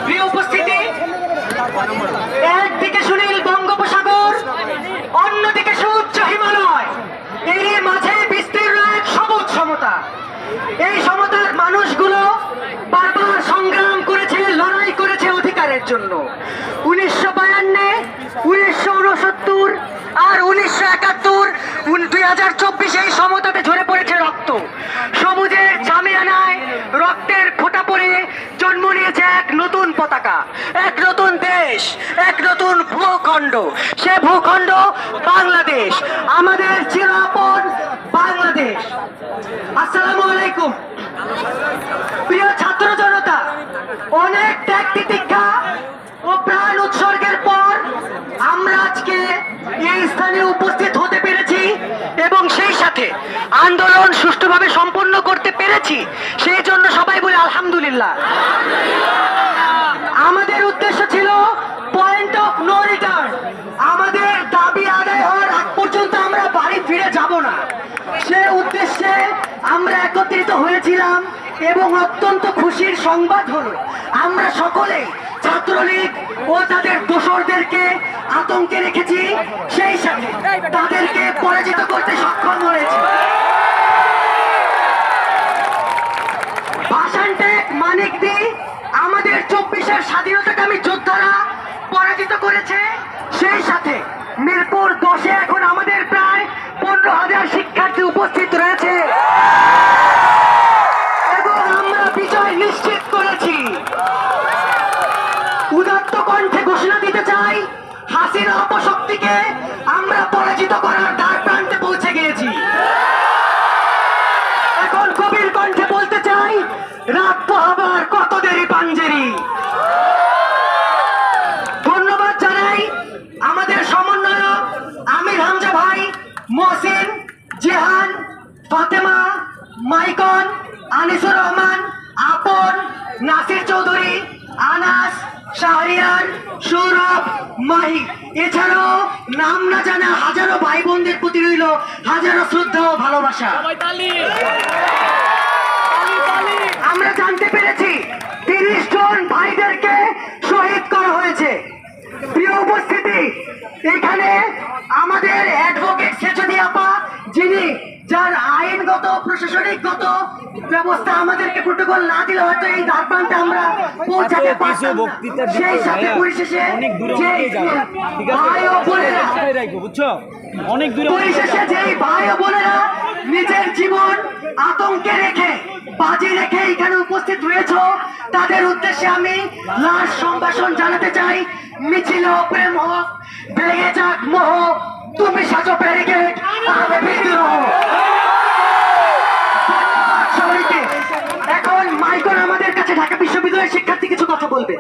প্রিয় উপস্থিতি, একদিকে সুনীল বঙ্গোপসাগর, অন্যদিকে সুউচ্চ হিমালয়, এর মাঝে বিস্তীর্ণ এক সবুজ সমতা। এই সমতার মানুষগুলো বারবার সংগ্রাম করেছে, লড়াই করেছে অধিকারের জন্য। 1952, 1969 আর 1971, 2024 এই সমতাতে ঝরে পড়েছে রক্ত। সবুজের জামিয়ানায় রক্তের ফোঁটা পড়ে জন্ম নিয়েছে এক নতুন পতাকা, এক নতুন দেশ, এক নতুন ভূখণ্ড। সে ভূখণ্ড বাংলাদেশ, আমাদের চিরাপন বাংলাদেশ। আসসালামু আলাইকুম। প্রিয় ছাত্র জনতা, অনেক ত্যাগ তিতিক্ষা ও প্রাণ উৎসর্গের পর আমরা আজকে এই স্থানে উপস্থিত হতে পেরেছি এবং সেই সাথে আন্দোলন সুষ্ঠুভাবে সম্পন্ন করতে পেরেছি। সেই জন্য সবাই বলে আলহামদুলিল্লাহ। আমাদের উদ্দেশ্য ছিল পয়েন্ট অফ নো রিটার্ন। আমাদের দাবি আদায় হওয়ার আগ পর্যন্ত আমরা বাড়ি ফিরে যাব না। সে উদ্দেশ্যে আমরা একত্রিত হয়েছিলাম এবং অত্যন্ত খুশির সংবাদ হলো আমরা সকলেই ছাত্রলীগ ও তাদের দোসরদেরকে আতঙ্কে রেখেছি, সেই সাথে তাদেরকে পরাজিত করতে সক্ষম হয়েছে। ভাষানটেক, মানিকদি আমাদের 24-এর স্বাধীনতাকামী যোদ্ধারা পরাজিত করেছে। সেই সাথে মিরপুর 10-এ এখন আমাদের প্রায় 15,000 শিক্ষার্থী উপস্থিত রয়েছে এবং আমরা বিজয় নিশ্চিত করেছি। উদাত্ত কণ্ঠে ঘোষণা দিতে চাই, হাসিনা অপশক্তিকে আমরা পরাজিত করার দ্বার প্রান্তে পৌঁছে গিয়েছি। এখন কবির কণ্ঠে বলতে চাই, রাত পোহাবার কত দেরি পাঞ্জেরি। ধন্যবাদ জানাই আমাদের সমন্বয়ক আমির হামজা ভাই, মহসিন, জেহান, ফাতেমা, মাইকন, আনিসুর রহমান, আপন, নাসির চৌধুরী, আনাস, শাহরিয়ার, সৌরভ, মাহি, এছাড়াও নাম না জানা হাজারো ভাই বোনদের প্রতি রইল হাজারো শ্রদ্ধা ও ভালোবাসা। আমরা জানতে পেরেছি 30 জন ভাইদেরকে শহীদ করা হয়েছে। প্রিয় উপস্থিতি, এখানে আমাদের অ্যাডভোকেট সেজনী আপা, যিনি যার আইনগত প্রশাসনিকগত ব্যবস্থা আমাদেরকে প্রোটোকল না দিলে হয়তো এই দ্বার প্রান্তে আমরা পৌঁছাতে পারতাম না। সেই সাথে পরিশেষে ভাই ও বোনেরা, পরিশেষে যেই ভাই ও বোনেরা নিজের জীবন আতঙ্কে রেখে, বাজি রেখে এখানে উপস্থিত রয়েছে, তাদের উদ্দেশ্যে আমি লাস্ট সম্ভাষণ জানাতে চাই। মিছিল প্রেম হোক, ভেঙে যাক মোহ, তুমি সাজো ব্যারিকেড, আমি বিদ্রোহ। এখন মাইকন আমাদের কাছে ঢাকা বিশ্ববিদ্যালয়ের শিক্ষার্থী কিছু কথা বলবে।